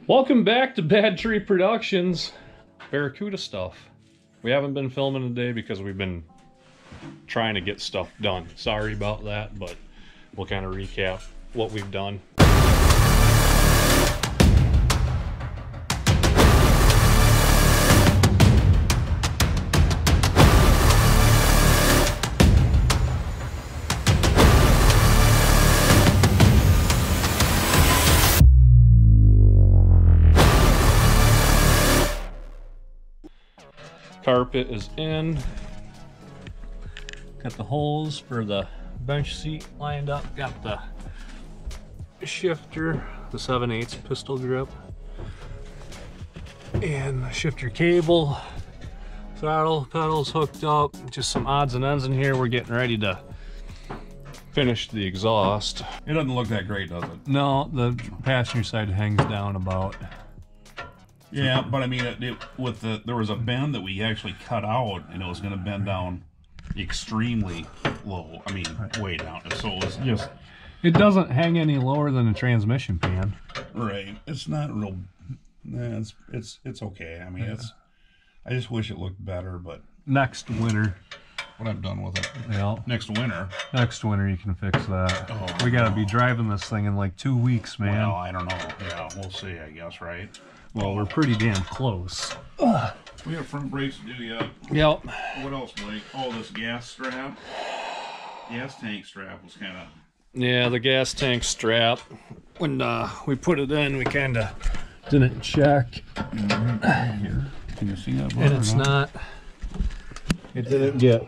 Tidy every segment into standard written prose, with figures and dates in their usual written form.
Welcome back to Bad Tree Productions. Barracuda stuff. We haven't been filming today because we've been trying to get stuff done. Sorry about that, but we'll kind of recap what we've done. Carpet is in. Got the holes for the bench seat lined up. Got the shifter, the 7/8 pistol grip, and the shifter cable. Throttle pedals hooked up. Just some odds and ends in here. We're getting ready to finish the exhaust. It doesn't look that great, does it? No, the passenger side hangs down about. Yeah, but I mean, there was a bend that we actually cut out, and it was going to bend down extremely low. I mean, way down. So it was just. It doesn't hang any lower than a transmission pan. Right. It's not real. It's okay. I mean, yeah. I just wish it looked better, but next winter. What I've done with it. Yeah. Next winter. Next winter you can fix that. Oh, we got to be driving this thing in like 2 weeks, man. Well, I don't know. Yeah, we'll see. I guess, right. Well, we're pretty damn close. We have front brakes to do yet. Yep. What else, Blake? Oh, this gas strap. Gas tank strap was kind of. Yeah, the gas tank strap. When we put it in, we kind of didn't check. Here. Can you see that? And it's not. It didn't get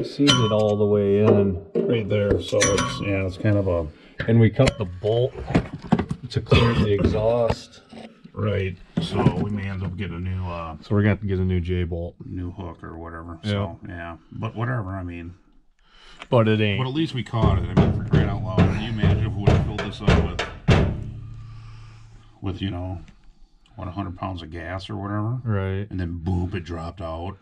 seated all the way in right there. So it's it's kind of a. And we cut the bolt to clear the exhaust. Right, so we may end up getting a new so we're gonna have to get a new J-bolt, new hook or whatever. So yeah, but whatever. I mean, but it ain't. But at least we caught it. I mean, for crying out loud, can you imagine if we would have filled this up with 100 pounds of gas or whatever, right? And then boop, it dropped out.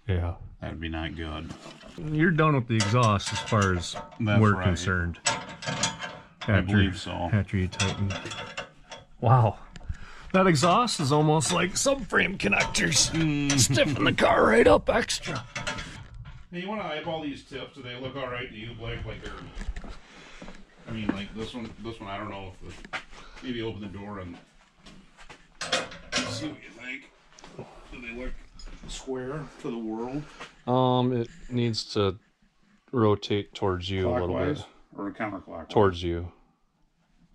Yeah, that'd be not good. You're done with the exhaust as far as we're concerned. I believe so. After you tighten. Wow. That exhaust is almost like subframe connectors. Stiffen the car right up extra. Hey, you want to eyeball these tips? Do they look all right to you, Blake? Like they're... I mean, like this one, I don't know if... Maybe open the door and... see what you think. Do they look square to the world? It needs to rotate towards you clockwise, a little bit. Or counterclockwise? Towards you.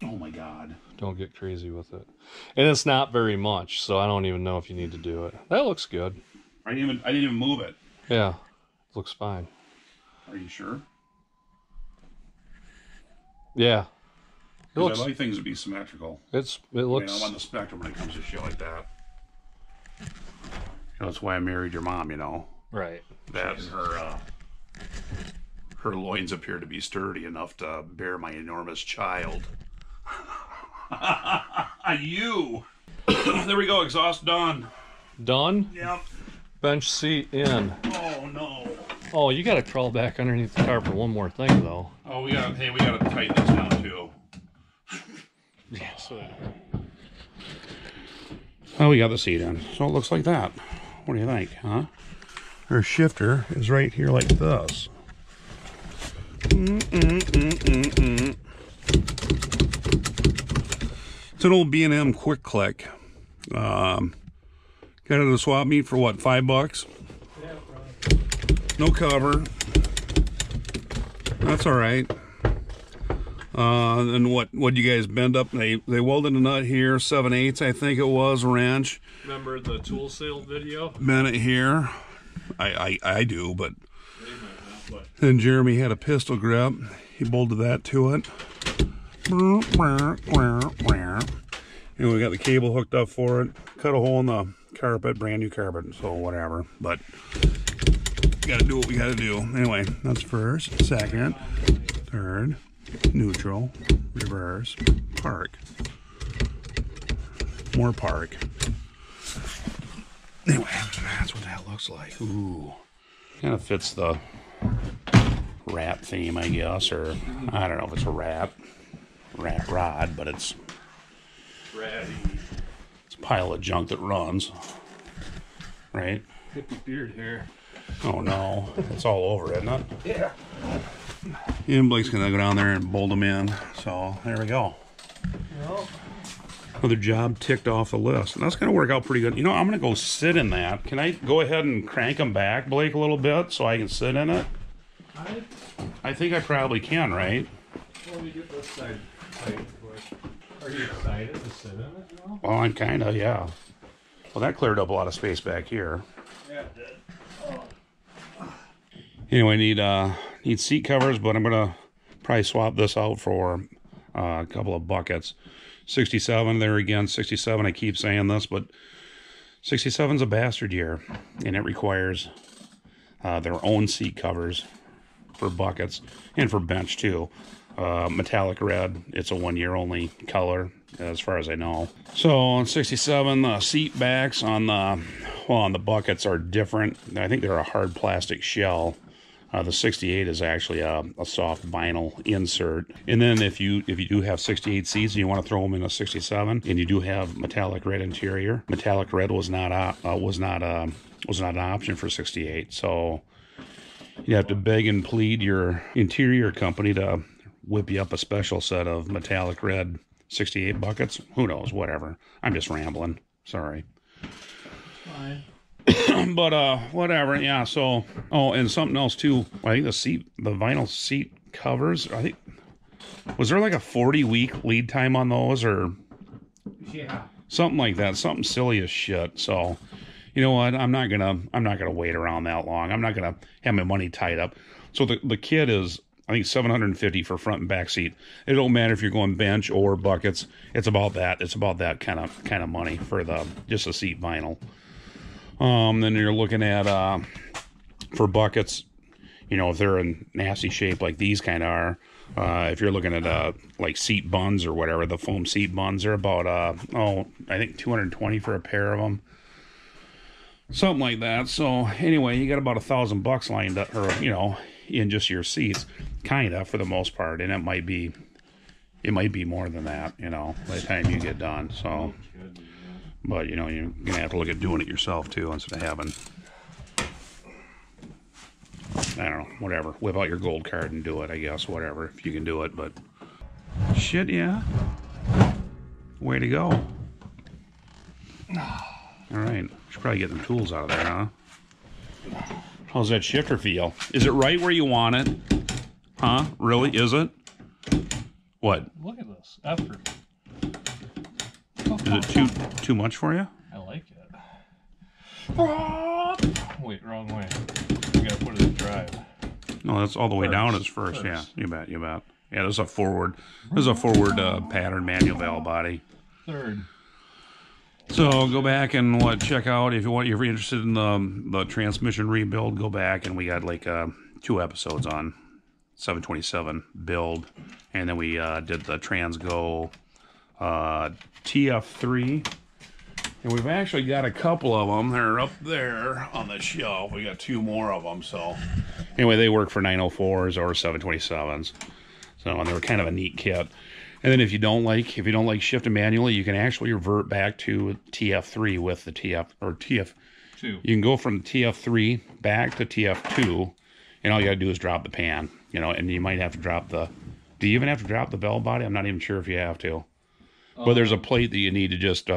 Oh my God. Don't get crazy with it. And it's not very much, so I don't even know if you need to do it. That looks good. I didn't even move it. Yeah. It looks fine. Are you sure? Yeah. I like things to be symmetrical. It looks... I'm on the spectrum when it comes to shit like that. That's why I married your mom, Right. That her loins appear to be sturdy enough to bear my enormous child. You. There we go. Exhaust done. Done? Yep. Bench seat in. Oh no. Oh, you got to crawl back underneath the car for one more thing, though. Oh, we got to tighten this down too. Yeah. So. Oh, we got the seat in, so it looks like that. What do you think, huh? Our shifter is right here like this. It's an old B&M Quick Click. Got it at a swap meet for what, $5? Yeah, probably. No cover. That's all right. And what you guys bend up? They welded a nut here, 7/8 I think it was, wrench. Remember the tool sale video? Bent it here. I do, but then Jeremy had a pistol grip. He bolted that to it. And we got the cable hooked up for it. Cut a hole in the carpet, brand new carpet, so whatever. But gotta do what we gotta do. Anyway, that's first, second, third, neutral, reverse, park. More park. Anyway, that's what that looks like. Ooh. Kind of fits the rat theme, I guess, or I don't know if it's a rat rod, but it's ratty. pile of junk that runs. Right? Hippie beard hair. Oh no, it's all over, isn't it? Yeah. And Blake's gonna go down there and bolt them in. So there we go. Well, another job ticked off the list. And that's gonna work out pretty good. You know, I'm gonna go sit in that. Can I go ahead and crank them back, Blake, a little bit so I can sit in it? I think I probably can, right? Let me get this side tight quick. Are you excited to sit in it now? Well, I'm kinda, yeah. Well, that cleared up a lot of space back here. Yeah, it did. Oh. Anyway, need seat covers, but I'm gonna probably swap this out for a couple of buckets. 67 there again. 67. I keep saying this, but 67's a bastard year, and it requires their own seat covers for buckets and for bench too. Metallic red. It's a 1 year only color, as far as I know. So on 67, the seat backs on the buckets are different. I think they're a hard plastic shell. The 68 is actually a soft vinyl insert. And then if you do have 68 seats and you want to throw them in a 67, and you do have metallic red interior, metallic red was not an option for 68. So you have to beg and plead your interior company to whip you up a special set of metallic red 68 buckets. Who knows? Whatever. I'm just rambling. Sorry. Fine. But whatever, yeah. So, oh, and something else too. I think the vinyl seat covers. I think, was there like a 40-week lead time on those, or yeah, something like that? Something silly as shit. So, you know what? I'm not gonna wait around that long. I'm not gonna have my money tied up. So the kit is, I think, $750 for front and back seat. It don't matter if you're going bench or buckets. It's about that. It's about that kind of money for just a seat vinyl. Then you're looking at, for buckets, you know, if they're in nasty shape like these kind of are, if you're looking at, like seat buns or whatever, the foam seat buns, they're about, I think $220 for a pair of them. Something like that. So anyway, you got about $1,000 lined up, or, you know, in just your seats, kinda, for the most part. And it might be more than that, you know, by the time you get done. So, but, you know, you're going to have to look at doing it yourself, too, instead of having, I don't know, whatever. Whip out your gold card and do it, I guess, whatever, if you can do it. But, shit, yeah. Way to go. All right. Should probably get them tools out of there, huh? How's that shifter feel? Is it right where you want it? Huh? Really? Is it? What? Look at this effort. Is it too much for you? I like it. Wait, wrong way. You gotta put it in drive. No, that's all the way down is first. Yeah, you bet. Yeah, there's a forward pattern manual valve body. Third. So go back and check out if you're interested in the transmission rebuild. Go back, and we got like 2 episodes on 727 build, and then we did the Transgo TF3, and we've actually got a couple of them. They're up there on the shelf. We got 2 more of them. So anyway, they work for 904s or 727s. So, and they were kind of a neat kit. And then if you don't like shifting manually, you can actually revert back to TF3 with the TF2. You can go from TF3 back to TF2, and all you gotta do is drop the pan, you know. And you might have to drop do you even have to drop the valve body? I'm not even sure if you have to. But there's a plate that you need to just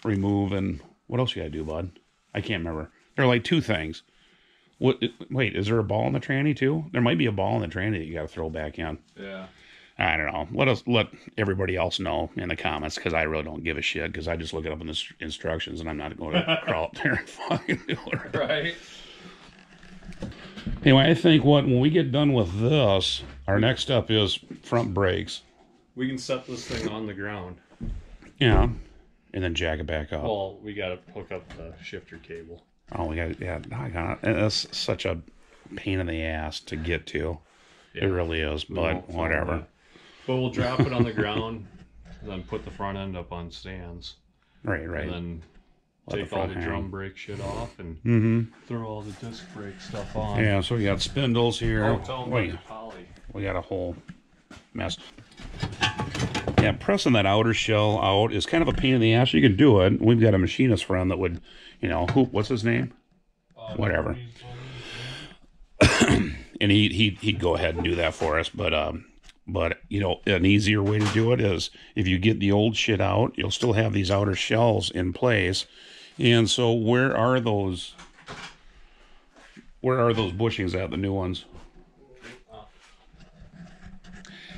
remove, and what else you gotta do, bud? I can't remember. There are like 2 things. Wait, is there a ball in the tranny too? There might be a ball in the tranny that you gotta throw back in. Yeah. I don't know. Let everybody else know in the comments, because I really don't give a shit, because I just look it up in the instructions, and I'm not going to crawl up there and fucking do it. Right. Anyway, I think when we get done with this, our next step is front brakes. We can set this thing on the ground. Yeah. And then jack it back up. Well, we got to hook up the shifter cable. Oh, we got it. Yeah, I got it. And it's such a pain in the ass to get to. Yeah. It really is, but whatever. But we'll drop it on the ground, and then put the front end up on stands. Right. And then take all the drum brake shit off and throw all the disc brake stuff on. Yeah, so we got spindles here. Oh, tell them about the poly. We got a whole mess. Yeah, pressing that outer shell out is kind of a pain in the ass. You can do it. We've got a machinist friend that would, you know, what's his name? Whatever. And he'd go ahead and do that for us. But you know, an easier way to do it is if you get the old shit out, you'll still have these outer shells in place. And so where are those bushings at, the new ones?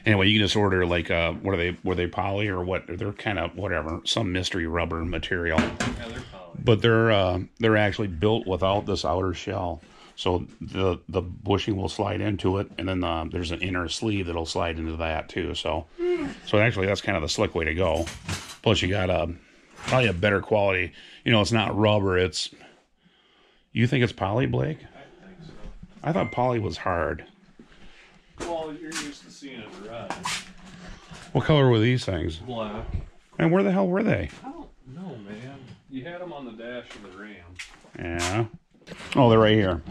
Anyway, you can just order like what are they? Were they poly or what? They're kind of whatever, some mystery rubber material. Yeah, they're poly. But they're actually built without this outer shell, so the bushing will slide into it, and then there's an inner sleeve that'll slide into that too. So actually that's kind of the slick way to go. Plus you got probably a better quality. You know, it's not rubber. It's. You think it's poly, Blake? I think so. I thought poly was hard. Well, you're used to seeing it red. What color were these things? Black. And where the hell were they? I don't know, man. You had them on the dash of the Ram. Yeah. Oh, they're right here.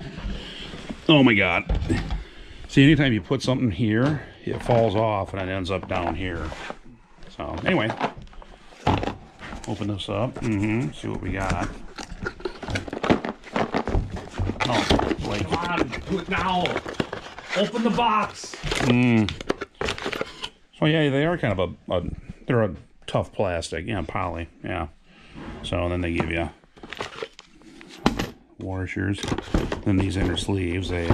Oh my God. See, anytime you put something here, it falls off and it ends up down here. So anyway, open this up. See what we got. Oh, like. Come on, do it now. Open the box. So yeah, they are kind of they're a tough plastic, yeah, poly, yeah. So then they give you washers. Then these inner sleeves, they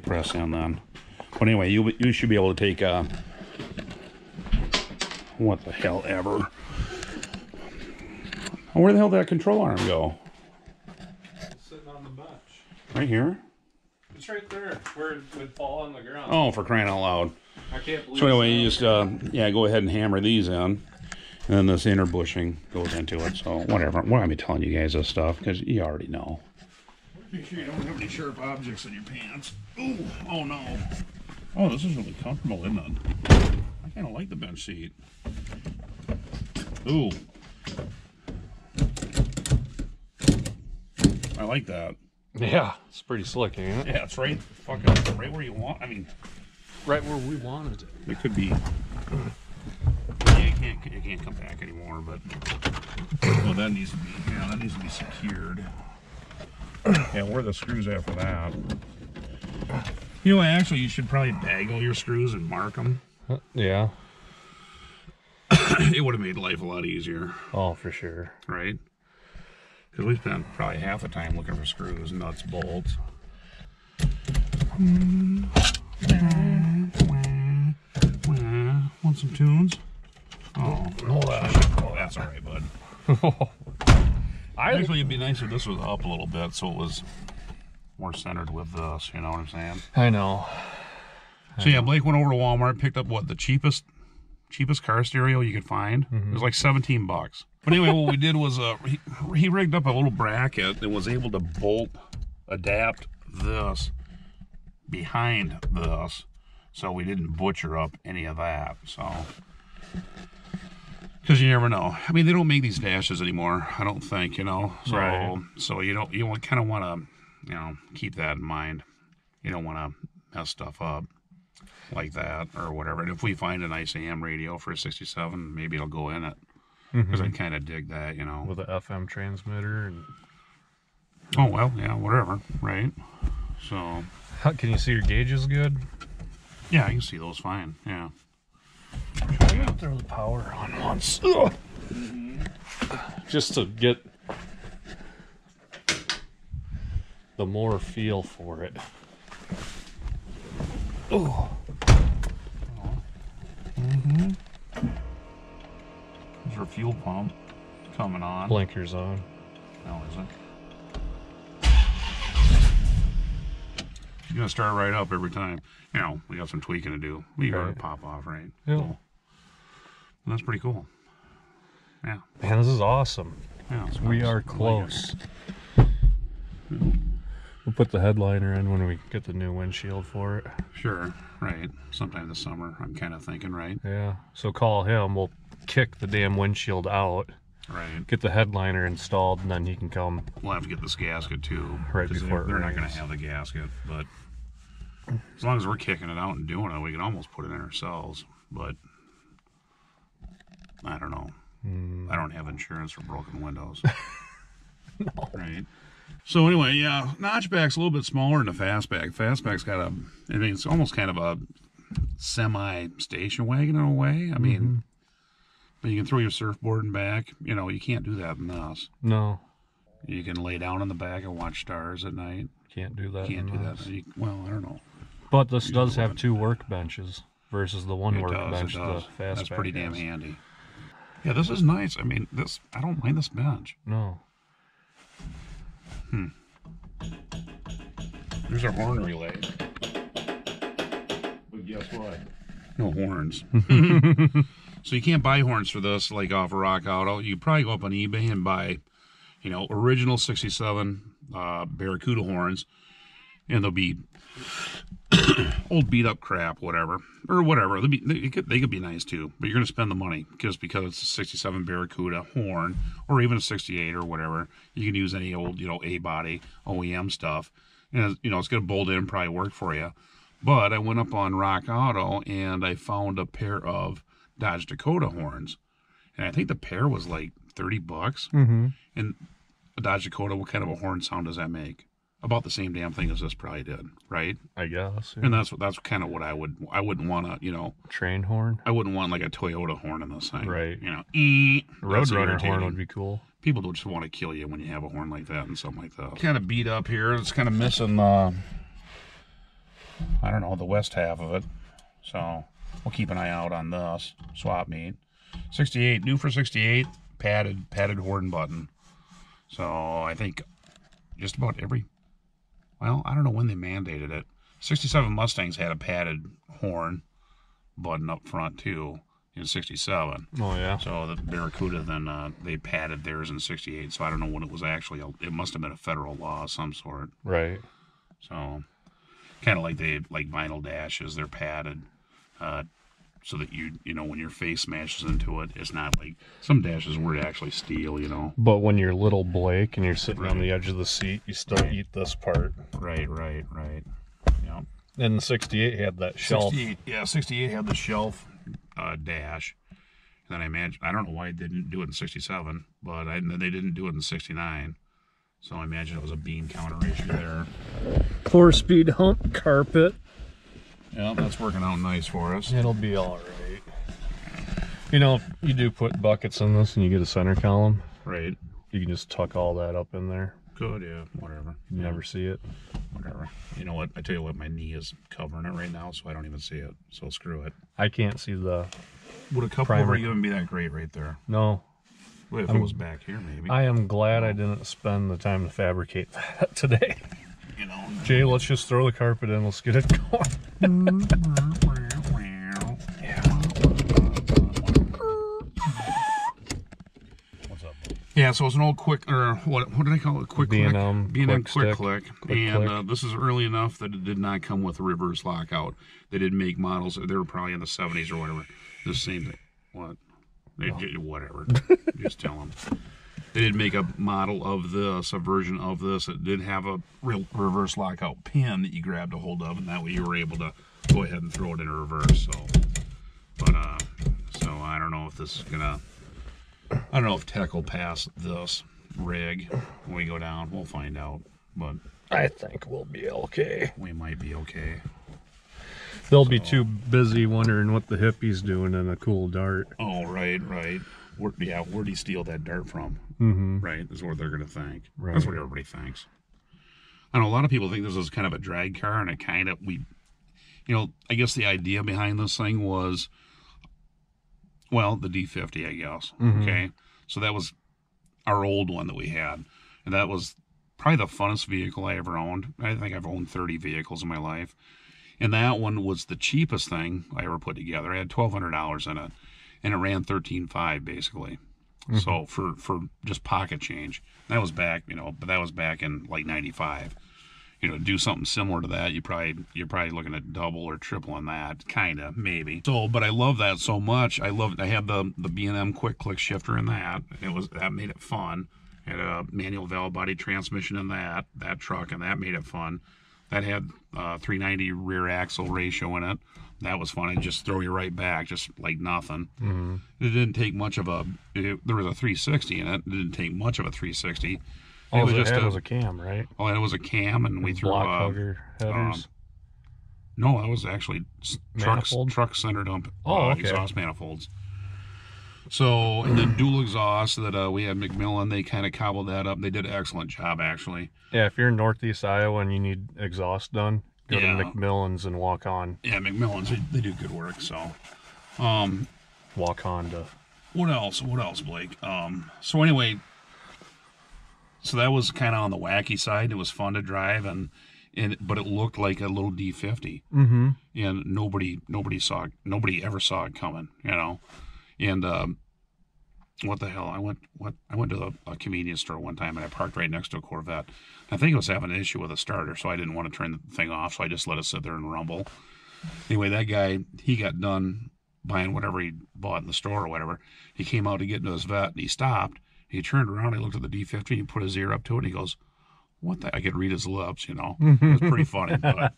press in then. But anyway, you should be able to take what the hell ever. Where the hell did that control arm go? It's sitting on the bench. Right here. It's right there, where it would fall on the ground. Oh, for crying out loud. I can't believe. So anyway, you just yeah, go ahead and hammer these in, and then this inner bushing goes into it. So whatever. Why am I telling you guys this stuff? Because you already know. Make sure you don't have any sharp objects in your pants. Ooh, oh no. Oh, this is really comfortable, isn't it? I kind of like the bench seat. Ooh. I like that. Yeah, it's pretty slick, ain't it? Yeah, it's right, fucking right where you want. I mean, right where we wanted it. it could be. Yeah, you can't come back anymore. But well, that needs to be. Yeah, that needs to be secured. Yeah, where are the screws at for that? You know, actually, you should probably bag all your screws and mark them. Yeah. It would have made life a lot easier. Oh, for sure. Right? Because we spent probably half the time looking for screws, nuts, bolts. Want some tunes? Oh, that's all right, bud. Actually, it'd be nice if this was up a little bit so it was more centered with this, you know what I'm saying? I know. So yeah, Blake went over to Walmart, picked up what, the cheapest car stereo you could find. It was like $17. But anyway, what we did was he rigged up a little bracket that was able to adapt this behind this, so we didn't butcher up any of that. So, because you never know. I mean, they don't make these dashes anymore, I don't think, you know. So, right. So you kind of want to, you know, keep that in mind. You don't want to mess stuff up like that or whatever. And if we find a nice AM radio for a 67, maybe it'll go in it. Because I kind of dig that, you know. With an FM transmitter. And... oh, well, yeah, whatever, right? So. Can you see your gauges good? Yeah, I can see those fine, yeah. I gotta throw the power on once. Just to get the more feel for it. Oh. There's our fuel pump coming on. Blinkers on. No, isn't. You're gonna start right up every time. You know, we got some tweaking to do. We got to pop off, right? Yeah. Cool. That's pretty cool. Yeah. Man, this is awesome. Yeah. We are close. We'll put the headliner in when we get the new windshield for it. Sure, right. Sometime this summer, I'm kind of thinking, right? Yeah. So call him. We'll kick the damn windshield out. Right. Get the headliner installed, and then he can come. We'll have to get this gasket too. Right before they're it not going to rains. have the gasket, but as long as we're kicking it out and doing it, we can almost put it in ourselves. But I don't know. I don't have insurance for broken windows. No. Right. So anyway, yeah, Notchback's a little bit smaller than the Fastback. Fastback's got a, I mean, it's almost kind of a semi-station wagon in a way. I mean, but you can throw your surfboard in back. You know, you can't do that in this. No. You can lay down in the back and watch stars at night. Can't do that. Can't do that. Well, I don't know. But this does have 2 workbenches versus the one workbench. The Fastback That's pretty damn has. handy. Yeah, this is nice. I mean, this, I don't mind this bench. No. There's our horn relay. But guess what? No horns. So you can't buy horns for this, like off of Rock Auto. You probably go up on eBay and buy, you know, original 67 Barracuda horns. And they'll be old beat up crap, whatever. Or whatever. They could be nice too. But you're going to spend the money just because it's a 67 Barracuda horn. Or even a 68 or whatever. You can use any old, you know, A-body, OEM stuff. And, you know, it's going to bolt in and probably work for you. But I went up on Rock Auto and I found a pair of Dodge Dakota horns. And I think the pair was like $30. And a Dodge Dakota, what kind of a horn sound does that make? About the same damn thing as this probably did, right? I guess. Yeah. And that's kind of what I wouldn't want to, you know. Train horn? I wouldn't want like a Toyota horn in this thing. Right. You know, Roadrunner horn would be cool. People don't just want to kill you when you have a horn like that and something like that. Kind of beat up here. It's kind of missing, I don't know, the west half of it. So we'll keep an eye out on this swap meet. 68, new for 68, padded horn button. So I think just about every, well, I don't know when they mandated it. 67 Mustangs had a padded horn button up front too in 67. Oh yeah. So the Barracuda then they padded theirs in 68. So I don't know when it was actually. It must have been a federal law of some sort. Right. So kind of like vinyl dashes, they're padded. So that you know when your face smashes into it, it's not like some dashes were actually steel, you know. But when you're little Blake and you're sitting on the edge of the seat, you still eat this part. Right. Yeah. And the 68 had that shelf. 68 had the shelf dash. And then I don't know why they didn't do it in 67, but they didn't do it in 69. So I imagine it was a beam counter issue there. 4-speed hump carpet. Yeah, that's working out nice for us. It'll be all right. You know, if you do put buckets in this and you get a center column, right? You can just tuck all that up in there. Good, yeah, whatever. You never see it. Whatever. You know what? I tell you what, my knee is covering it right now, so I don't even see it. So screw it. I can't see the. Would a cup over even be that great right there? No. Well, if it was back here, maybe. I am glad I didn't spend the time to fabricate that today. You know. Jay, let's just throw the carpet in. Let's get it going. What's up? Yeah, so it's an old quick, or what did I call it? Quick Click? B&M Quick Click. And this is early enough that it did not come with a reverse lockout. They didn't make models. They were probably in the 70s or whatever. The same thing. What? Whatever. Just tell them. They did make a model of this, a version of this. It did have a real reverse lockout pin that you grabbed a hold of, and that way you were able to go ahead and throw it in reverse. So, but so I don't know if this is gonna. I don't know if tech will pass this rig when we go down. We'll find out, but I think we'll be okay. We might be okay. They'll be too busy wondering what the hippie's doing in a cool dart. Oh, right. Where'd he steal that dart from? Right, is what they're going to think. Right. That's what everybody thinks. I know a lot of people think this is kind of a drag car, and I guess the idea behind this thing was, well, the D50, I guess. Okay, so that was our old one that we had, and that was probably the funnest vehicle I ever owned. I think I've owned 30 vehicles in my life, and that one was the cheapest thing I ever put together. I had $1,200 in it, and it ran 13.5 basically. So for just pocket change, that was back, but that was back in like 95. To do something similar to that, you're probably looking at double or triple on that, kind of, maybe. So, but I love that so much. I had the B&M Quick Click shifter in that. That made it fun. Had a manual valve body transmission in that truck, and that made it fun. That had 390 rear axle ratio in it. That was fun. It'd just throw you right back, just like nothing. Mm-hmm. It didn't take much of a. There was a 360 in it. It didn't take much of a 360. All it was a cam, right? All it was a cam, and we threw block hugger headers. No, that was actually truck center dump exhaust manifolds. So, and then dual exhaust that we had McMillan, they kind of cobbled that up. They did an excellent job, actually. Yeah, if you're in Northeast Iowa and you need exhaust done, go to McMillan's and walk on. Yeah, McMillan's, they do good work, so. Walk Honda. What else, Blake? So anyway, so that was kind of on the wacky side. It was fun to drive, but it looked like a little D50. Mm-hmm. And nobody ever saw it coming, you know. And what the hell? I went to a convenience store one time, and I parked right next to a Corvette. I think it was having an issue with a starter, so I didn't want to turn the thing off, so I just let it sit there and rumble. Anyway, that guy, he got done buying whatever he bought in the store or whatever. He came out to get into his vet, and he stopped. He turned around, he looked at the D50, he put his ear up to it, and he goes, "What the?" I could read his lips, you know. It was pretty funny, but...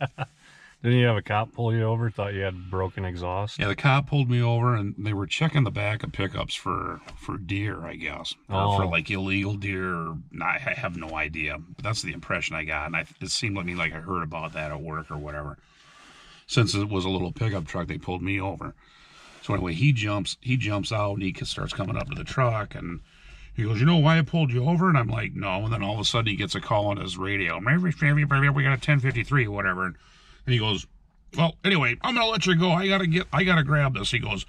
Didn't you have a cop pull you over? Thought you had broken exhaust? Yeah, the cop pulled me over, and they were checking the back of pickups for deer, I guess. Or for, like, illegal deer. Or I have no idea. But that's the impression I got. And it seemed to me like I heard about that at work or whatever. Since it was a little pickup truck, they pulled me over. So anyway, he jumps out, and he starts coming up to the truck, and he goes, "You know why I pulled you over?" And I'm like, "No." And then all of a sudden, he gets a call on his radio. "We got a 1053, whatever." And he goes, "Well, anyway, I'm gonna let you go. I gotta grab this." He goes,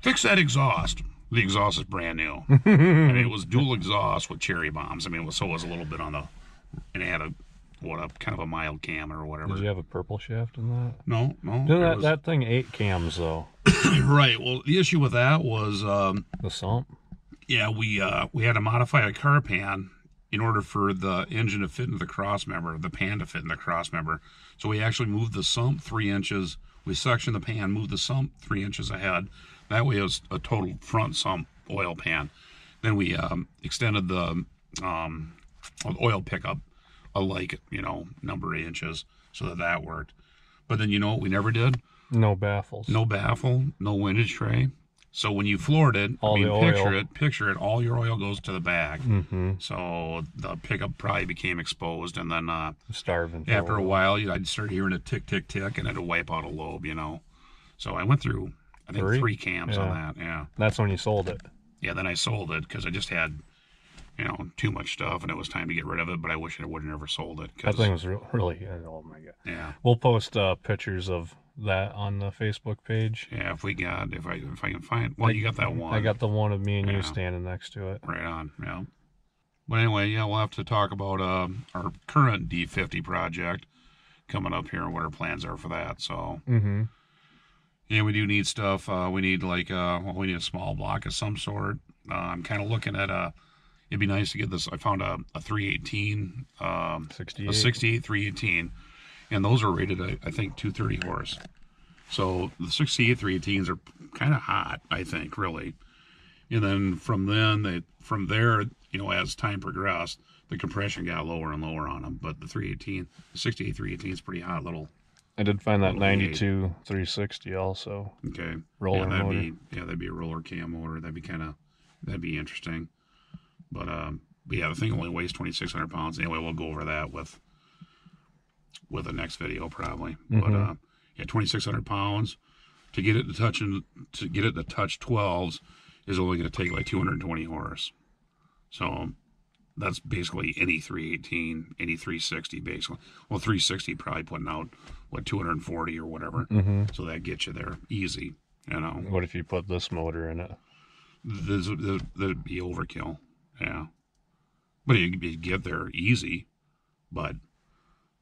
"Fix that exhaust." The exhaust is brand new, and it was dual exhaust with cherry bombs. I mean, it was a little bit on the, and it had kind of a mild cam or whatever. Did you have a purple shaft in that? No. That thing 8 cams though. Right. Well, the issue with that was the sump. Yeah, we had to modify a car pan in order for the engine to fit into the crossmember, the pan to fit in the crossmember. So we actually moved the sump 3 inches. We sectioned the pan, moved the sump 3 inches ahead. That way it was a total front sump oil pan. Then we extended the oil pickup number of inches so that worked. But then you know what we never did? No baffles. No baffle, no windage tray. So when you floored it, picture it, all your oil goes to the back. Mm-hmm. So the pickup probably became exposed, and then starving. After a while, I'd start hearing a tick, tick, tick, and it'd wipe out a lobe, you know. So I went through, I think, 3 cams on that. Yeah. That's when you sold it. Yeah, then I sold it because I just had, too much stuff, and it was time to get rid of it. But I wish I would have never sold it. That thing was really good. Oh my god. Yeah. We'll post pictures of that on the Facebook page. Yeah, if I can find. Well, you got that one. I got the one of me and you standing next to it. Right on. Yeah. But anyway, we'll have to talk about our current D50 project coming up here and what our plans are for that. So. Mm-hmm. Yeah, we do need stuff. We need we need a small block of some sort. I'm kind of looking at it'd be nice to get this. I found a 318, 68. A 68 318, and those are rated, I think, 230 horse. So the 68 318s are kind of hot, I think, really. And then from there, as time progressed, the compression got lower and lower on them. But the 68 318 is pretty hot little. I did find that 92 360 also. Okay. Roller motor. That'd be a roller cam motor. That'd be interesting. But the thing only weighs 2,600 pounds. Anyway, we'll go over that with the next video probably. Mm-hmm. But 2,600 pounds to get it to touch 12s is only going to take like 220 horse. So that's basically any 318, any 360 basically. Well, 360 probably putting out 240 or whatever. Mm-hmm. So that gets you there easy. What if you put this motor in it? That'd be overkill. Yeah, but you get there easy. But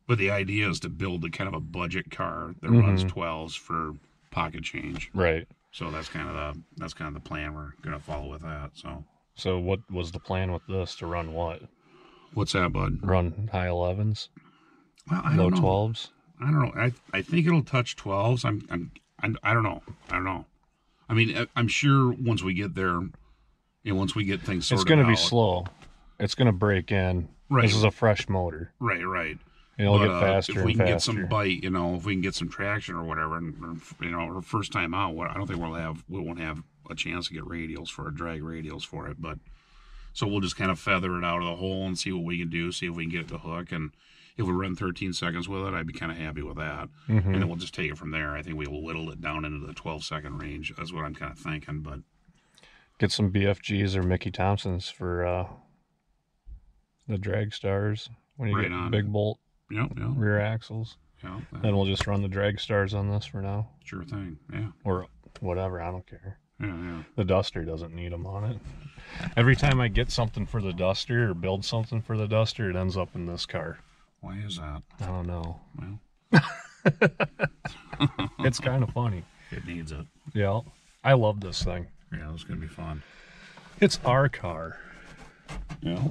the idea is to build a kind of a budget car that runs 12s for pocket change. Right. So that's kind of the plan we're gonna follow with that. So what was the plan with this to run what? What's that, bud? Run high 11s. Well, I don't know. 12s. I don't know. I think it'll touch 12s. I don't know. I mean, I'm sure once we get there, once we get things sorted out. It's going to be slow. It's going to break in. Right. This is a fresh motor. Right. It'll get faster. If we and can faster. get some bite, you know, if we can get some traction or whatever, and you know, our first time out, I don't think we won't have a chance to get radials for it, drag radials for it, but so we'll just kind of feather it out of the hole and see what we can do, see if we can get it to hook, and if we run 13 seconds with it, I'd be kind of happy with that, and then we'll just take it from there. I think we will whittle it down into the 12-second range. That's what I'm kind of thinking, but get some BFGs or Mickey Thompsons for the drag stars when you get big bolt rear axles. Yeah, then we'll just run the drag stars on this for now. Sure thing. Yeah. Or whatever. I don't care. Yeah. The Duster doesn't need them on it. Every time I get something for the Duster or build something for the Duster, it ends up in this car. Why is that? I don't know. Well, it's kind of funny. It needs it. Yeah. I love this thing. Yeah, it's gonna be fun. It's our car. Yeah.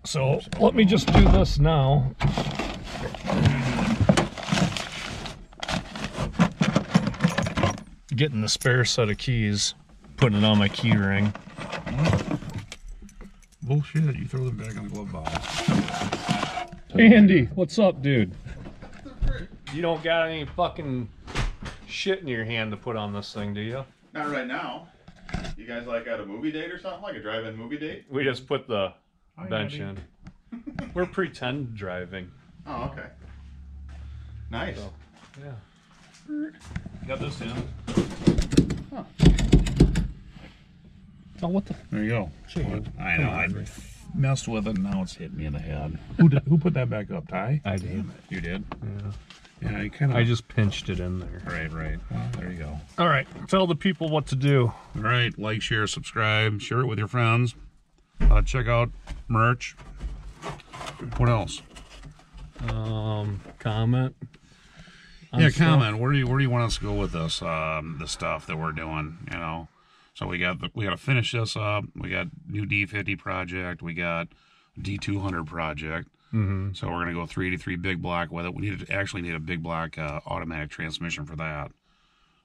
So let me just do this now. Getting the spare set of keys, putting it on my key ring. Bullshit, you throw them back in the glove box. Andy, what's up, dude? You don't got any fucking shit in your hand to put on this thing, do you? Not right now. You guys like at a movie date or something? Like a drive-in movie date? We just put the bench in. We're pretend driving. Oh, okay. Nice. So, yeah. Got this in. Huh. Oh, what the? There you go. I know. I messed with it, and now it's hit me in the head. Who put that back up? Ty? I did. You did? Yeah. Yeah, you kind of. I just pinched it in there. Right. Well, there you go. All right. Tell the people what to do. All right. Like, share, subscribe. Share it with your friends. Check out merch. What else? Comment. Yeah, comment. Where do you want us to go with this? The stuff that we're doing, you know. So we got to finish this up. We got new D50 project. We got D200 project. So we're gonna go 383 big block with it. We actually need a big block automatic transmission for that.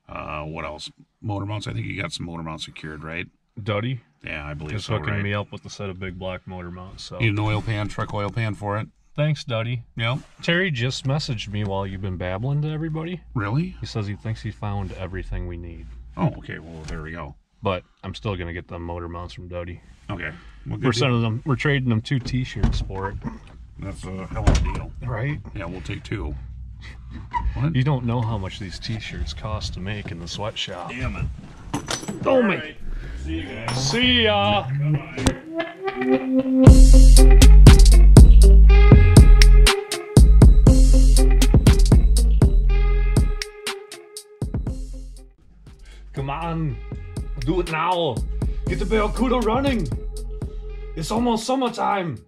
What else? Motor mounts. I think you got some motor mounts secured, right? Duddy. Yeah, I believe He's so. hooking me up with a set of big block motor mounts. So need an oil pan, truck oil pan for it. Thanks, Duddy. Yep. Terry just messaged me while you've been babbling to everybody. Really? He says he thinks he found everything we need. Oh, okay. Well, there we go. But I'm still gonna get the motor mounts from Duddy. Okay. We're sending them. We're trading them 2 T-shirts for it. That's a hell of a deal, right? Yeah, we'll take 2. What? You don't know how much these T-shirts cost to make in the sweatshop. Damn it! Don't make. Right. See you guys. See ya. Bye-bye. Come on, do it now. Get the Barracuda running. It's almost summertime.